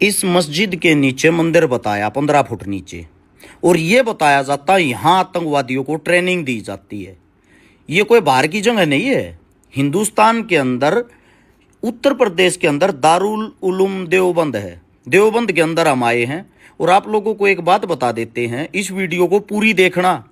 इस मस्जिद के नीचे मंदिर बताया 15 फुट नीचे, और ये बताया जाता है यहाँ आतंकवादियों को ट्रेनिंग दी जाती है। ये कोई बाहर की जगह नहीं है। हिंदुस्तान के अंदर उत्तर प्रदेश के अंदर दारुल उलूम देवबंद है। देवबंद के अंदर हम आए हैं और आप लोगों को एक बात बता देते हैं, इस वीडियो को पूरी देखना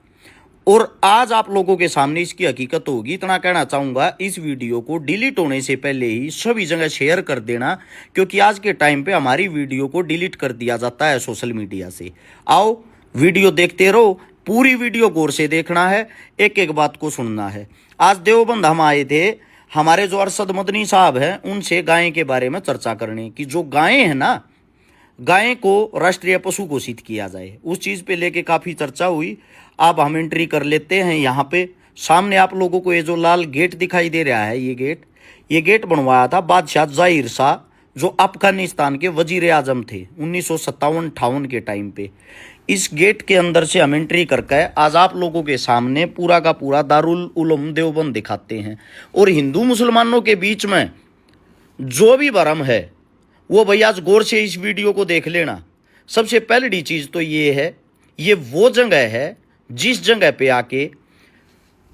और आज आप लोगों के सामने इसकी हकीकत होगी। इतना कहना चाहूँगा, इस वीडियो को डिलीट होने से पहले ही सभी जगह शेयर कर देना, क्योंकि आज के टाइम पे हमारी वीडियो को डिलीट कर दिया जाता है सोशल मीडिया से। आओ वीडियो देखते रहो, पूरी वीडियो गौर से देखना है, एक एक बात को सुनना है। आज देवबंद हम आए थे, हमारे जो अरशद मदनी साहब हैं उनसे गाय के बारे में चर्चा करने की। जो गायें हैं ना, गाय को राष्ट्रीय पशु घोषित किया जाए, उस चीज़ पे लेके काफ़ी चर्चा हुई। अब हम एंट्री कर लेते हैं। यहाँ पे सामने आप लोगों को ये जो लाल गेट दिखाई दे रहा है, ये गेट बनवाया था बादशाह ज़ाहिर शाह, जो अफगानिस्तान के वजीर आजम थे 1957-58 के टाइम पे। इस गेट के अंदर से हम एंट्री करके आज आप लोगों के सामने पूरा का पूरा दारुल उलूम देवबंद दिखाते हैं। और हिंदू मुसलमानों के बीच में जो भी भरम है वो भैया आज गौर से इस वीडियो को देख लेना। सबसे पहली चीज़ तो ये है, ये वो जगह है जिस जगह पे आके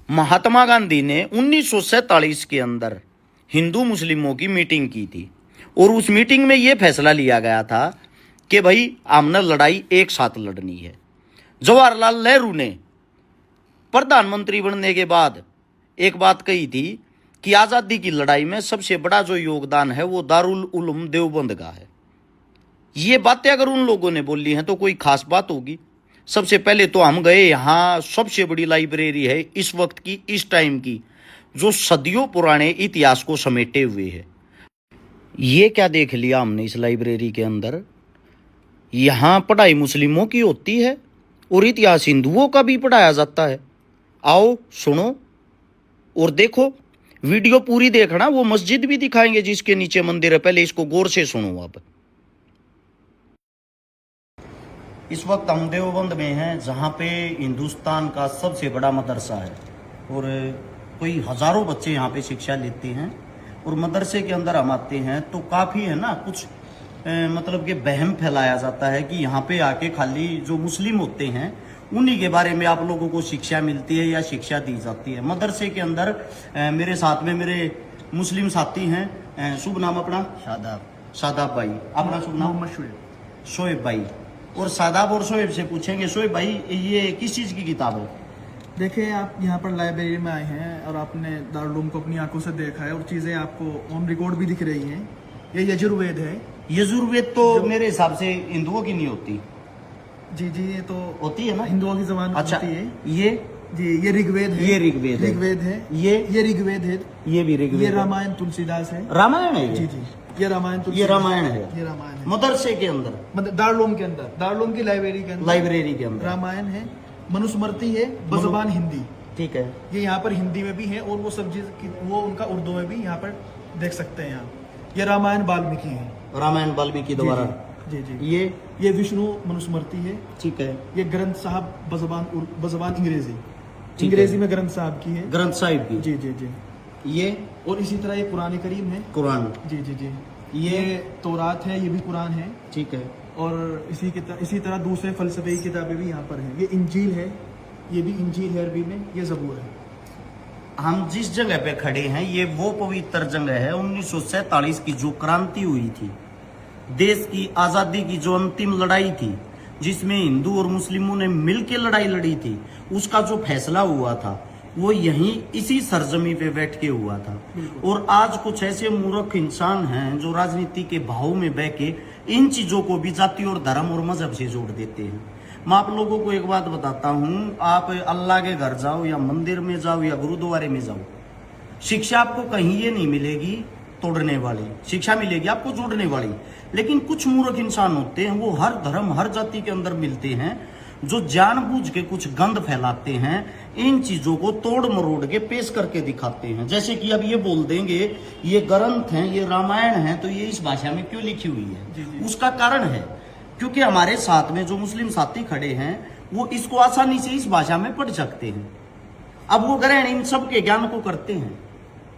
महात्मा गांधी ने 1947 के अंदर हिंदू मुस्लिमों की मीटिंग की थी। और उस मीटिंग में ये फैसला लिया गया था कि भाई हमने लड़ाई एक साथ लड़नी है। जवाहरलाल नेहरू ने प्रधानमंत्री बनने के बाद एक बात कही थी कि आज़ादी की लड़ाई में सबसे बड़ा जो योगदान है वो दारुल उलूम देवबंद का है। ये बातें अगर उन लोगों ने बोली हैं तो कोई खास बात होगी। सबसे पहले तो हम गए, यहाँ सबसे बड़ी लाइब्रेरी है इस वक्त की, इस टाइम की, जो सदियों पुराने इतिहास को समेटे हुए है। ये क्या देख लिया हमने इस लाइब्रेरी के अंदर, यहाँ पढ़ाई मुस्लिमों की होती है और इतिहास हिंदुओं का भी पढ़ाया जाता है। आओ सुनो और देखो, वीडियो पूरी देखना। वो मस्जिद भी दिखाएंगे जिसके नीचे मंदिर है, पहले इसको गौर से सुनो। अब इस वक्त हम देवबंद में हैं, जहाँ पे हिंदुस्तान का सबसे बड़ा मदरसा है और कोई हज़ारों बच्चे यहाँ पे शिक्षा लेते हैं। और मदरसे के अंदर हम आते हैं तो काफ़ी है ना, कुछ मतलब कि वहम फैलाया जाता है कि यहाँ पे आके खाली जो मुस्लिम होते हैं उन्हीं के बारे में आप लोगों को शिक्षा मिलती है या शिक्षा दी जाती है। मदरसे के अंदर मेरे साथ में मेरे मुस्लिम साथी हैं। शुभ नाम अपना? शादाब भाई। अपना शुभ नाम? मोहम्मद शोएब भाई। और शादाब और शोएब से पूछेंगे, शोएब भाई ये किस चीज़ की किताब है? देखिए, आप यहाँ पर लाइब्रेरी में आए हैं और आपने दारुल उलूम को अपनी आंखों से देखा है और चीज़ें आपको ऑन रिकॉर्ड भी दिख रही हैं। ये यजुर्वेद है। यजुर्वेद तो मेरे हिसाब से हिंदुओं की नहीं होती। जी, ये तो होती है ना, हिंदुओं की जबान अच्छा होती है। ये जी, ये ऋग्वेद है। ये ऋग्वेद है। ऋग्वेद है। ये ऋग्वेद है। ये भी ऋग्वेद। ये रामायण तुलसीदास है। रामायण है? जी, ये रामायण तुलसीदास। ये रामायण है। ये रामायण है मदरसे के अंदर, मतलब दारुल उलूम के अंदर, दारुल उलूम की लाइब्रेरी के अंदर रामायण है। मनुस्मृति है बज़बान हिंदी। ठीक है। ये यहाँ पर हिंदी में भी है और वो सब चीज वो उनका उर्दू में भी यहाँ पर देख सकते हैं। यहाँ ये रामायण वाल्मीकि है। रामायण वाल्मीकि द्वारा। जी। ये विष्णु मनुस्मृति है। ठीक है। ये ग्रंथ साहब बज़बान अंग्रेजी में ग्रंथ साहब की है। ग्रंथ साहिब की। जी। ये और इसी तरह ये कुरान करीम है। कुरान। जी। ये तौरात है, ये भी कुरान है। ठीक है। और इसी तरह दूसरे फलसफे की किताबें भी यहाँ पर हैं। ये इंजील है, ये भी इंजील है अरबी में। ये ज़बूर है। हम जिस जगह पे खड़े हैं ये वो पवित्र जगह है। 1947 की जो क्रांति हुई थी, देश की आज़ादी की जो अंतिम लड़ाई थी, जिसमें हिंदू और मुस्लिमों ने मिलकर लड़ाई लड़ी थी, उसका जो फैसला हुआ था वो यहीं इसी सरजमी पे बैठ के हुआ था। और आज कुछ ऐसे मूर्ख इंसान हैं जो राजनीति के भाव में बह के इन चीज़ों को भी जाति और धर्म और मजहब से जोड़ देते हैं। मैं आप लोगों को एक बात बताता हूँ, आप अल्लाह के घर जाओ या मंदिर में जाओ या गुरुद्वारे में जाओ, शिक्षा आपको कहीं ये नहीं मिलेगी तोड़ने वाली, शिक्षा मिलेगी आपको जोड़ने वाली। लेकिन कुछ मूर्ख इंसान होते हैं, वो हर धर्म हर जाति के अंदर मिलते हैं, जो जानबूझ के कुछ गंद फैलाते हैं, इन चीजों को तोड़ मरोड़ के पेश करके दिखाते हैं। जैसे कि अब ये बोल देंगे ये ग्रंथ हैं, ये रामायण है, तो ये इस भाषा में क्यों लिखी हुई है? जी। उसका कारण है क्योंकि हमारे साथ में जो मुस्लिम साथी खड़े हैं वो इसको आसानी से इस भाषा में पढ़ सकते हैं। अब वो ग्रहण इन सब के ज्ञान को करते हैं।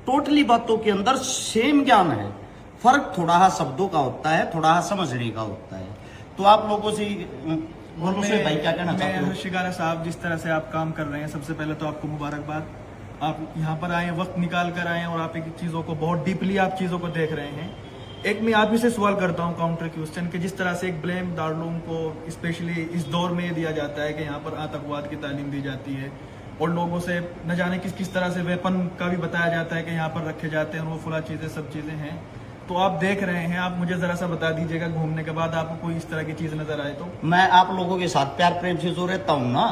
टोटली बातों के अंदर सेम ज्ञान है, फर्क थोड़ा सा शब्दों का होता है, थोड़ा सा समझने का होता है। तो आप लोगों से भाई क्या कहना चाहते हो? शिकारा साहब, जिस तरह से आप काम कर रहे हैं, सबसे पहले तो आपको मुबारकबाद। आप यहाँ पर आए, वक्त निकाल कर आए और आप एक चीज़ों को बहुत डीपली आप चीज़ों को देख रहे हैं। एक मैं आप ही से सवाल करता हूँ काउंटर क्वेश्चन कि जिस तरह से एक ब्लेम दारुल को स्पेशली इस दौर में दिया जाता है कि यहाँ पर आतंकवाद की तालीम दी जाती है और लोगों से न जाने किस किस तरह से वेपन का भी बताया जाता है कि यहाँ पर रखे जाते हैं और वो फुला चीज़ें सब चीज़ें हैं, तो आप देख रहे हैं, आप मुझे जरा सा बता दीजिएगा घूमने के बाद आपको कोई इस तरह की चीज़ नजर आए तो। मैं आप लोगों के साथ प्यार प्रेम से जो रहता हूँ ना,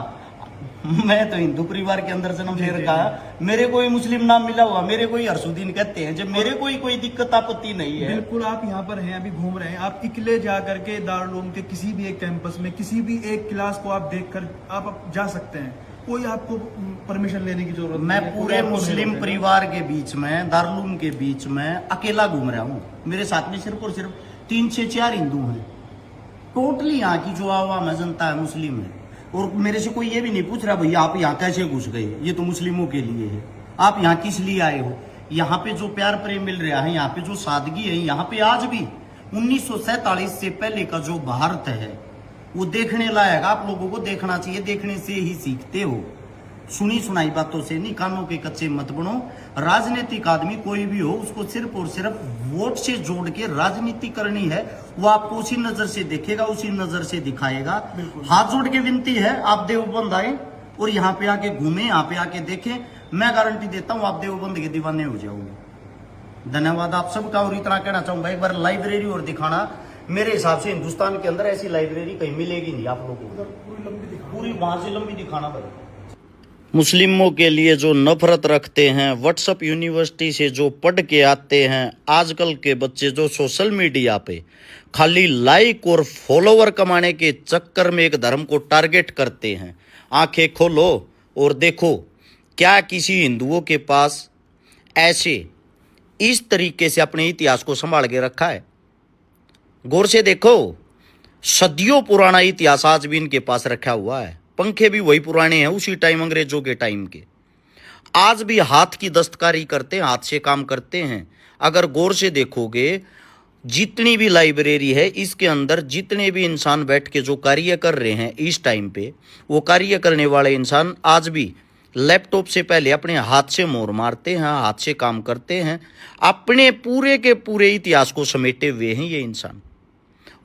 मैं तो हिंदू परिवार के अंदर जन्म ले रखा है, मेरे कोई मुस्लिम नाम मिला हुआ, मेरे कोई हरसुद्दीन कहते हैं, जब मेरे कोई दिक्कत आपत्ति नहीं है। बिल्कुल, आप यहाँ पर हैं, अभी घूम रहे हैं, आप इकले जा करके दारुल उलूम के किसी भी एक कैंपस में किसी भी एक क्लास को आप देखकर आप जा सकते हैं, कोई आपको परमिशन लेने की जरूरत नहीं है। मैं पूरे मुस्लिम परिवार के बीच में, दारुल उलूम के बीच में अकेला घूम रहा हूँ। मेरे साथ में सिर्फ और सिर्फ 3 से 4 हिंदू हैं। टोटली यहाँ की जो आवाम है, जनता है, मुस्लिम है। और मेरे से कोई ये भी नहीं पूछ रहा भैया आप यहाँ कैसे घुस गए, ये तो मुस्लिमों के लिए है, आप यहाँ किस लिए आए हो। यहाँ पे जो प्यार प्रेम मिल रहा है, यहाँ पे जो सादगी है, यहाँ पे आज भी 1947 से पहले का जो भारत है वो देखने लायक, आप लोगों को देखना चाहिए, देखने से ही सीखते हो, सुनी सुनाई बातों से नहीं, कानों के कच्चे मत बनो। राजनीतिक आदमी कोई भी हो, उसको सिर्फ और सिर्फ वोट से जोड़ के राजनीति करनी है, वो आपको उसी नजर से देखेगा, उसी नजर से दिखाएगा। हाथ जोड़ के विनती है, आप देवबंद आए और यहाँ पे आके घूमे, यहाँ पे आके देखें, मैं गारंटी देता हूँ आप देवबंद के दीवाने हो जाओगे। धन्यवाद आप सबका। और इतना कहना चाहूंगा, एक बार लाइब्रेरी और दिखाना, मेरे हिसाब से हिंदुस्तान के अंदर ऐसी लाइब्रेरी कहीं मिलेगी नहीं आप लोगों को, पूरी वहां से लंबी दिखाना भाई। मुस्लिमों के लिए जो नफरत रखते हैं, व्हाट्सएप यूनिवर्सिटी से जो पढ़ के आते हैं, आजकल के बच्चे जो सोशल मीडिया पे खाली लाइक और फॉलोवर कमाने के चक्कर में एक धर्म को टारगेट करते हैं, आंखें खोलो और देखो क्या किसी हिंदुओं के पास ऐसे इस तरीके से अपने इतिहास को संभाल के रखा है। गौर से देखो, सदियों पुराना इतिहास आज भी इनके पास रखा हुआ है। पंखे भी वही पुराने हैं, उसी टाइम अंग्रेजों के टाइम के। आज भी हाथ की दस्तकारी करते हैं, हाथ से काम करते हैं। अगर गौर से देखोगे, जितनी भी लाइब्रेरी है, इसके अंदर जितने भी इंसान बैठ के जो कार्य कर रहे हैं इस टाइम पे, वो कार्य करने वाले इंसान आज भी लैपटॉप से पहले अपने हाथ से मोहर मारते हैं, हाथ से काम करते हैं, अपने पूरे के पूरे इतिहास को समेटे हुए हैं ये इंसान।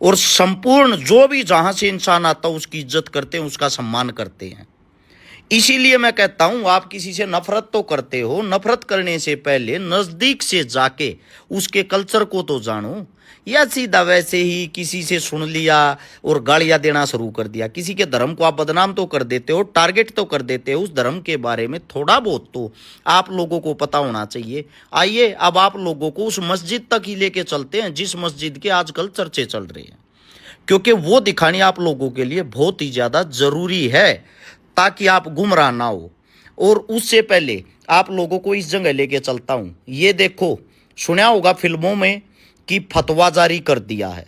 और संपूर्ण जो भी जहां से इंसान आता है उसकी इज्जत करते हैं, उसका सम्मान करते हैं। इसीलिए मैं कहता हूं, आप किसी से नफरत तो करते हो, नफरत करने से पहले नजदीक से जाके उसके कल्चर को तो जानो। या सीधा वैसे ही किसी से सुन लिया और गालियां देना शुरू कर दिया, किसी के धर्म को आप बदनाम तो कर देते हो, टारगेट तो कर देते हो, उस धर्म के बारे में थोड़ा बहुत तो आप लोगों को पता होना चाहिए। आइए अब आप लोगों को उस मस्जिद तक ही लेके चलते हैं जिस मस्जिद के आजकल चर्चे चल रहे हैं, क्योंकि वो दिखानी आप लोगों के लिए बहुत ही ज़्यादा ज़रूरी है ताकि आप गुमराह ना हो। और उससे पहले आप लोगों को इस जगह लेके चलता हूँ। ये देखो, सुना होगा फिल्मों में कि फतवा जारी कर दिया है।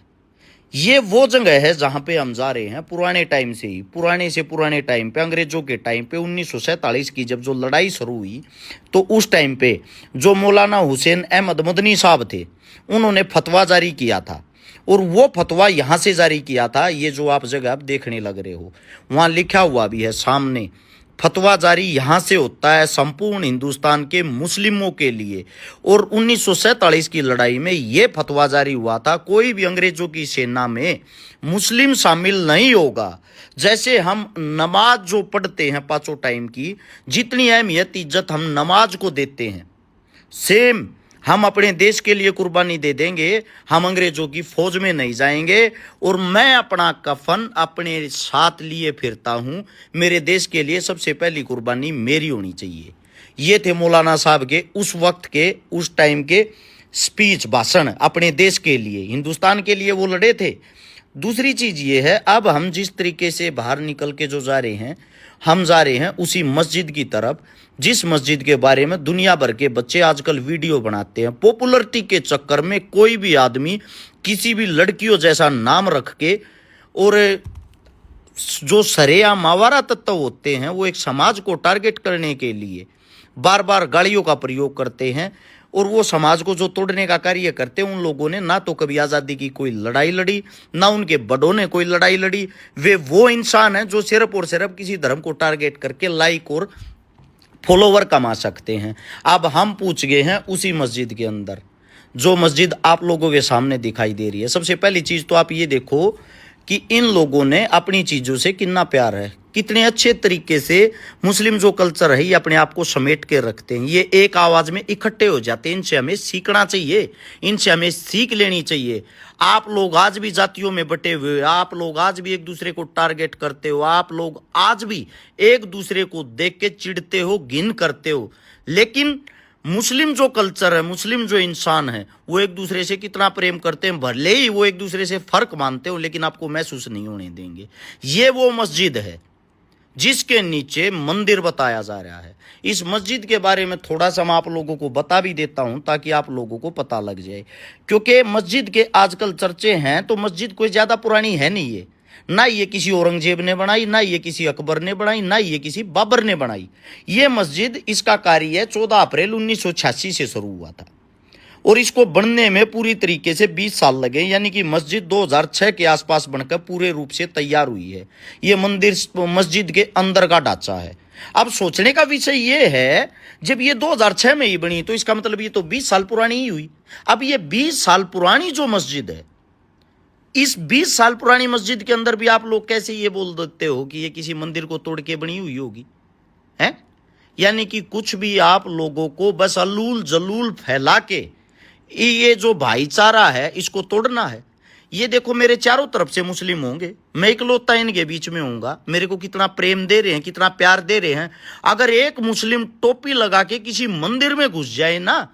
ये वो जगह है जहाँ पे हम जा रहे हैं पुराने टाइम से ही, पुराने से पुराने टाइम पे, अंग्रेजों के टाइम पे 1947 की जब जो लड़ाई शुरू हुई, तो उस टाइम पे जो मौलाना हुसैन अहमद मदनी साहब थे, उन्होंने फतवा जारी किया था। और वो फतवा यहाँ से जारी किया था, ये जो आप जगह आप देखने लग रहे हो, वहाँ लिखा हुआ भी है सामने, फतवा जारी यहाँ से होता है संपूर्ण हिंदुस्तान के मुस्लिमों के लिए। और 1947 की लड़ाई में ये फतवा जारी हुआ था, कोई भी अंग्रेजों की सेना में मुस्लिम शामिल नहीं होगा। जैसे हम नमाज जो पढ़ते हैं पांचों टाइम की, जितनी अहमियत इज्जत हम नमाज को देते हैं, सेम हम अपने देश के लिए कुर्बानी दे देंगे। हम अंग्रेजों की फौज में नहीं जाएंगे। और मैं अपना कफन अपने साथ लिए फिरता हूँ, मेरे देश के लिए सबसे पहली कुर्बानी मेरी होनी चाहिए। ये थे मौलाना साहब के उस वक्त के, उस टाइम के स्पीच, भाषण, अपने देश के लिए, हिंदुस्तान के लिए वो लड़े थे। दूसरी चीज ये है, अब हम जिस तरीके से बाहर निकल के जो जा रहे हैं, हम जा रहे हैं उसी मस्जिद की तरफ, जिस मस्जिद के बारे में दुनिया भर के बच्चे आजकल वीडियो बनाते हैं। पॉपुलरिटी के चक्कर में कोई भी आदमी किसी भी लड़कियों जैसा नाम रख के, और जो सरेआम आवारा तत्व होते हैं, वो एक समाज को टारगेट करने के लिए बार बार गालियों का प्रयोग करते हैं। और वो समाज को जो तोड़ने का कार्य करते हैं, उन लोगों ने ना तो कभी आज़ादी की कोई लड़ाई लड़ी, ना उनके बड़ों ने कोई लड़ाई लड़ी। वे वो इंसान हैं जो सिर्फ और सिर्फ किसी धर्म को टारगेट करके लाइक और फॉलोवर कमा सकते हैं। अब हम पूछ गए हैं उसी मस्जिद के अंदर, जो मस्जिद आप लोगों के सामने दिखाई दे रही है। सबसे पहली चीज़ तो आप ये देखो कि इन लोगों ने अपनी चीज़ों से कितना प्यार है, कितने अच्छे तरीके से मुस्लिम जो कल्चर है ये अपने आप को समेट के रखते हैं। ये एक आवाज़ में इकट्ठे हो जाते हैं। इनसे हमें सीखना चाहिए, इनसे हमें सीख लेनी चाहिए। आप लोग आज भी जातियों में बटे हुए, आप लोग आज भी एक दूसरे को टारगेट करते हो, आप लोग आज भी एक दूसरे को देख के चिढ़ते हो, घिन करते हो। लेकिन मुस्लिम जो कल्चर है, मुस्लिम जो इंसान है, वो एक दूसरे से कितना प्रेम करते हैं। भले ही वो एक दूसरे से फर्क मानते हो, लेकिन आपको महसूस नहीं होने देंगे। ये वो मस्जिद है जिसके नीचे मंदिर बताया जा रहा है। इस मस्जिद के बारे में थोड़ा सा मैं आप लोगों को बता भी देता हूं ताकि आप लोगों को पता लग जाए, क्योंकि मस्जिद के आजकल चर्चे हैं तो मस्जिद कोई ज़्यादा पुरानी है नहीं। ये ना ये किसी औरंगजेब ने बनाई, ना ये किसी अकबर ने बनाई, ना ये किसी बाबर ने बनाई। ये मस्जिद, इसका कार्य 14 अप्रैल 1986 से शुरू हुआ था और इसको बनने में पूरी तरीके से 20 साल लगे। यानी कि मस्जिद 2006 के आसपास बनकर पूरे रूप से तैयार हुई है। ये मंदिर मस्जिद के अंदर का ढांचा है। अब सोचने का विषय ये है, जब ये 2006 में ही बनी तो इसका मतलब ये तो 20 साल पुरानी ही हुई। अब ये 20 साल पुरानी जो मस्जिद है, इस 20 साल पुरानी मस्जिद के अंदर भी आप लोग कैसे ये बोल देते हो कि ये किसी मंदिर को तोड़ के बनी हुई होगी, है? यानी कि कुछ भी आप लोगों को बस अलूल जलूल फैला के ये जो भाईचारा है इसको तोड़ना है। ये देखो, मेरे चारों तरफ से मुस्लिम होंगे, मैं इकलौता इनके बीच में होऊंगा। मेरे को कितना प्रेम दे रहे हैं, कितना प्यार दे रहे हैं। अगर एक मुस्लिम टोपी लगा के किसी मंदिर में घुस जाए ना,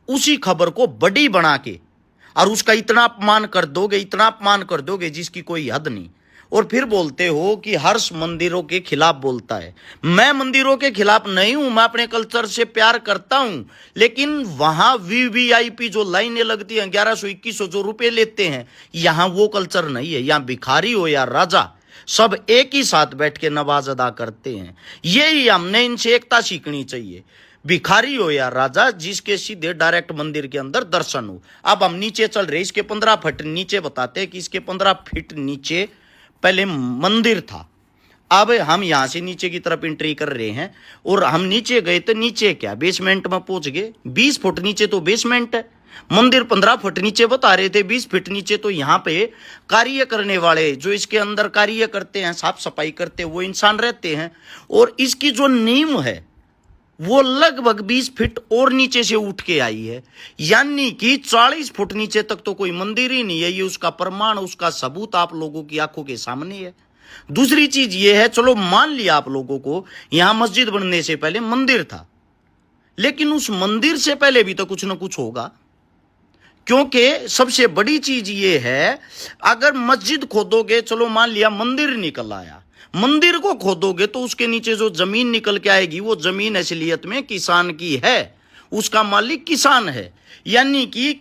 उसी खबर को बड़ी बना के और उसका इतना अपमान कर दोगे, इतना अपमान कर दोगे जिसकी कोई हद नहीं, और फिर बोलते हो कि हर्ष मंदिरों के खिलाफ बोलता है। मैं मंदिरों के खिलाफ नहीं हूं, मैं अपने कल्चर से प्यार करता हूं। लेकिन वहां वीवीआईपी जो लाइनें लगती हैं, 1100-2100 जो रुपए लेते हैं, यहां वो कल्चर नहीं है। यहां भिखारी हो या राजा, सब एक ही साथ बैठ के नमाज अदा करते हैं। यही हमने इनसे एकता सीखनी चाहिए। भिखारी हो या राजा, जिसके सीधे डायरेक्ट मंदिर के अंदर दर्शन हो। अब हम नीचे चल रहे, इसके 15 फीट नीचे बताते हैं कि इसके 15 फीट नीचे पहले मंदिर था। अब हम यहां से नीचे की तरफ एंट्री कर रहे हैं और हम नीचे गए तो नीचे क्या, बेसमेंट में पहुंच गए। 20 फुट नीचे तो बेसमेंट है। मंदिर 15 फुट नीचे बता रहे थे, 20 फीट नीचे तो यहाँ पे कार्य करने वाले, जो इसके अंदर कार्य करते हैं, साफ सफाई करते हैं, वो इंसान रहते हैं। और इसकी जो नींव है वो लगभग 20 फीट और नीचे से उठ के आई है। यानी कि 40 फुट नीचे तक तो कोई मंदिर ही नहीं है। ये उसका प्रमाण, उसका सबूत आप लोगों की आंखों के सामने है। दूसरी चीज ये है, चलो मान लिया आप लोगों को यहां मस्जिद बनने से पहले मंदिर था, लेकिन उस मंदिर से पहले भी तो कुछ ना कुछ होगा। क्योंकि सबसे बड़ी चीज ये है, अगर मस्जिद खोदोगे, चलो मान लिया मंदिर निकल आया, मंदिर को खोदोगे तो उसके नीचे जो जमीन निकल के आएगी, वो जमीन असलियत में किसान की है, उसका मालिक किसान है। यानी कि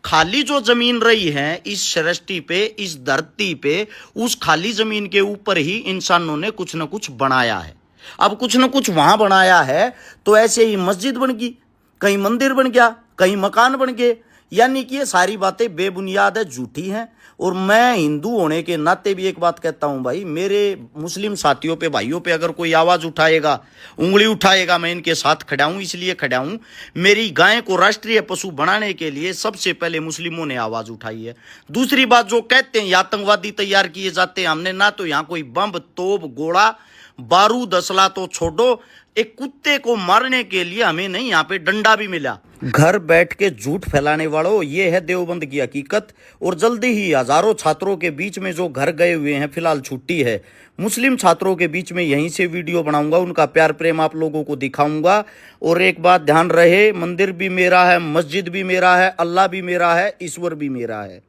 खाली जो जमीन रही है इस सृष्टि पे, इस धरती पे, उस खाली जमीन के ऊपर ही इंसानों ने कुछ ना कुछ बनाया है। अब कुछ ना कुछ वहां बनाया है तो ऐसे ही मस्जिद बन गई, कहीं मंदिर बन गया, कहीं मकान बन गए। यानी कि ये सारी बातें बेबुनियाद है, झूठी हैं। और मैं हिंदू होने के नाते भी एक बात कहता हूं भाई, मेरे मुस्लिम साथियों पे, भाइयों पे अगर कोई आवाज उठाएगा, उंगली उठाएगा, मैं इनके साथ खड़ा हूं। इसलिए खड़ा हूं, मेरी गाय को राष्ट्रीय पशु बनाने के लिए सबसे पहले मुस्लिमों ने आवाज उठाई है। दूसरी बात, जो कहते हैं ये आतंकवादी तैयार किए जाते हैं, हमने ना तो यहां कोई बम, तोप, गोला, बारूद, असला तो छोड़ो, एक कुत्ते को मारने के लिए हमें नहीं यहाँ पे डंडा भी मिला। घर बैठ के झूठ फैलाने वालों, ये है देवबंद की हकीकत। और जल्दी ही हजारों छात्रों के बीच में जो घर गए हुए हैं, फिलहाल छुट्टी है, मुस्लिम छात्रों के बीच में यहीं से वीडियो बनाऊंगा, उनका प्यार प्रेम आप लोगों को दिखाऊंगा। और एक बात ध्यान रहे, मंदिर भी मेरा है, मस्जिद भी मेरा है, अल्लाह भी मेरा है, ईश्वर भी मेरा है।